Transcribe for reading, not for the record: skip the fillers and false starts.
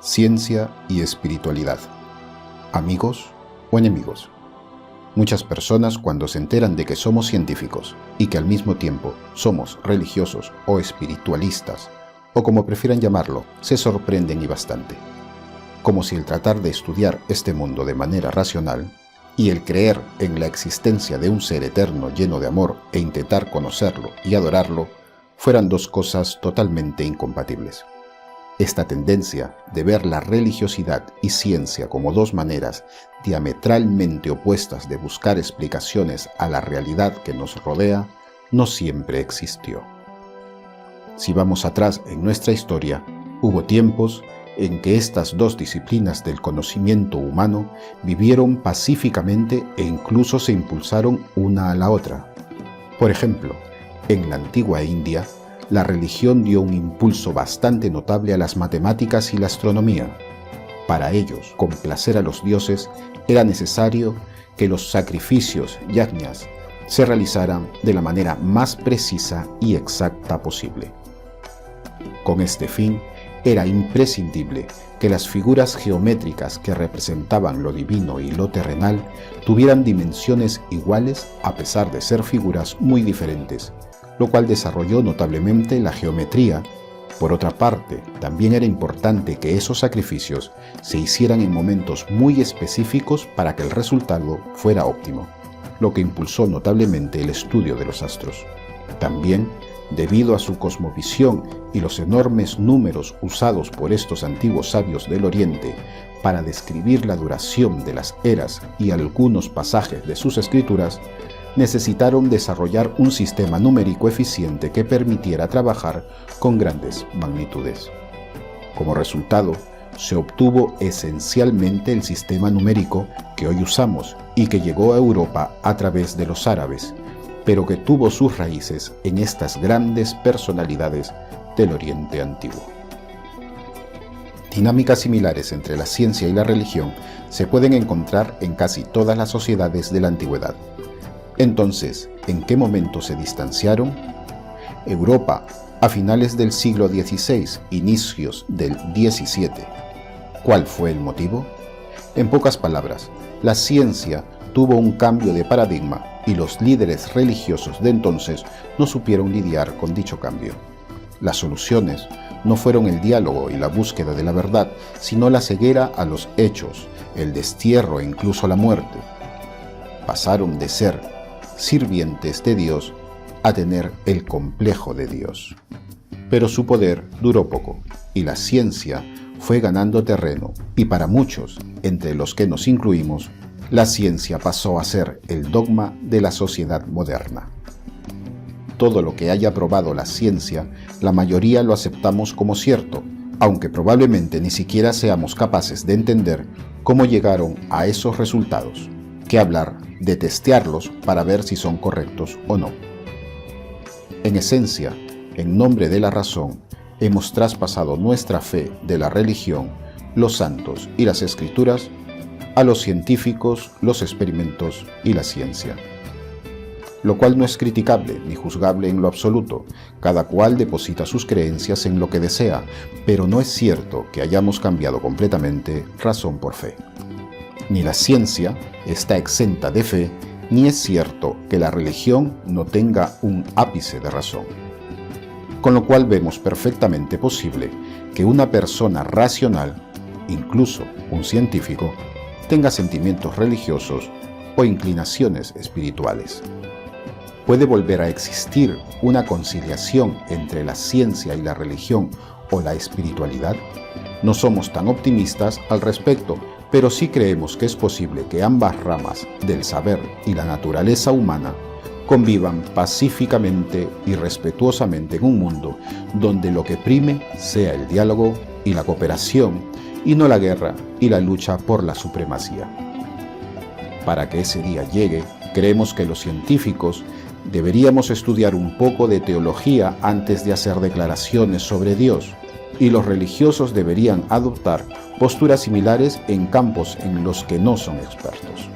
Ciencia y espiritualidad. ¿Amigos o enemigos? Muchas personas, cuando se enteran de que somos científicos y que al mismo tiempo somos religiosos o espiritualistas, o como prefieran llamarlo, se sorprenden y bastante. Como si el tratar de estudiar este mundo de manera racional y el creer en la existencia de un ser eterno lleno de amor e intentar conocerlo y adorarlo fueran dos cosas totalmente incompatibles. Esta tendencia de ver la religiosidad y ciencia como dos maneras diametralmente opuestas de buscar explicaciones a la realidad que nos rodea no siempre existió. Si vamos atrás en nuestra historia, hubo tiempos en que estas dos disciplinas del conocimiento humano vivieron pacíficamente e incluso se impulsaron una a la otra. Por ejemplo, en la antigua India, la religión dio un impulso bastante notable a las matemáticas y la astronomía. Para ellos, complacer a los dioses, era necesario que los sacrificios, yajñas, se realizaran de la manera más precisa y exacta posible. Con este fin, era imprescindible que las figuras geométricas que representaban lo divino y lo terrenal tuvieran dimensiones iguales a pesar de ser figuras muy diferentes, lo cual desarrolló notablemente la geometría. Por otra parte, también era importante que esos sacrificios se hicieran en momentos muy específicos para que el resultado fuera óptimo, lo que impulsó notablemente el estudio de los astros. También, debido a su cosmovisión y los enormes números usados por estos antiguos sabios del Oriente para describir la duración de las eras y algunos pasajes de sus escrituras, necesitaron desarrollar un sistema numérico eficiente que permitiera trabajar con grandes magnitudes. Como resultado, se obtuvo esencialmente el sistema numérico que hoy usamos y que llegó a Europa a través de los árabes, pero que tuvo sus raíces en estas grandes personalidades del Oriente Antiguo. Dinámicas similares entre la ciencia y la religión se pueden encontrar en casi todas las sociedades de la antigüedad. Entonces, ¿en qué momento se distanciaron? Europa, a finales del siglo XVI, inicios del XVII. ¿Cuál fue el motivo? En pocas palabras, la ciencia tuvo un cambio de paradigma y los líderes religiosos de entonces no supieron lidiar con dicho cambio. Las soluciones no fueron el diálogo y la búsqueda de la verdad, sino la ceguera a los hechos, el destierro e incluso la muerte. Pasaron de ser sirvientes de Dios a tener el complejo de Dios. Pero su poder duró poco y la ciencia fue ganando terreno, y para muchos, entre los que nos incluimos, la ciencia pasó a ser el dogma de la sociedad moderna. Todo lo que haya probado la ciencia, la mayoría lo aceptamos como cierto, aunque probablemente ni siquiera seamos capaces de entender cómo llegaron a esos resultados. ¿Qué hablar de testearlos para ver si son correctos o no? En esencia, en nombre de la razón, hemos traspasado nuestra fe de la religión, los santos y las escrituras a los científicos, los experimentos y la ciencia. Lo cual no es criticable ni juzgable en lo absoluto, cada cual deposita sus creencias en lo que desea, pero no es cierto que hayamos cambiado completamente razón por fe. Ni la ciencia está exenta de fe, ni es cierto que la religión no tenga un ápice de razón. Con lo cual vemos perfectamente posible que una persona racional, incluso un científico, tenga sentimientos religiosos o inclinaciones espirituales. ¿Puede volver a existir una conciliación entre la ciencia y la religión o la espiritualidad? No somos tan optimistas al respecto, pero sí creemos que es posible que ambas ramas del saber y la naturaleza humana convivan pacíficamente y respetuosamente en un mundo donde lo que prime sea el diálogo y la cooperación y no la guerra y la lucha por la supremacía. Para que ese día llegue, creemos que los científicos deberíamos estudiar un poco de teología antes de hacer declaraciones sobre Dios. y los religiosos deberían adoptar posturas similares en campos en los que no son expertos.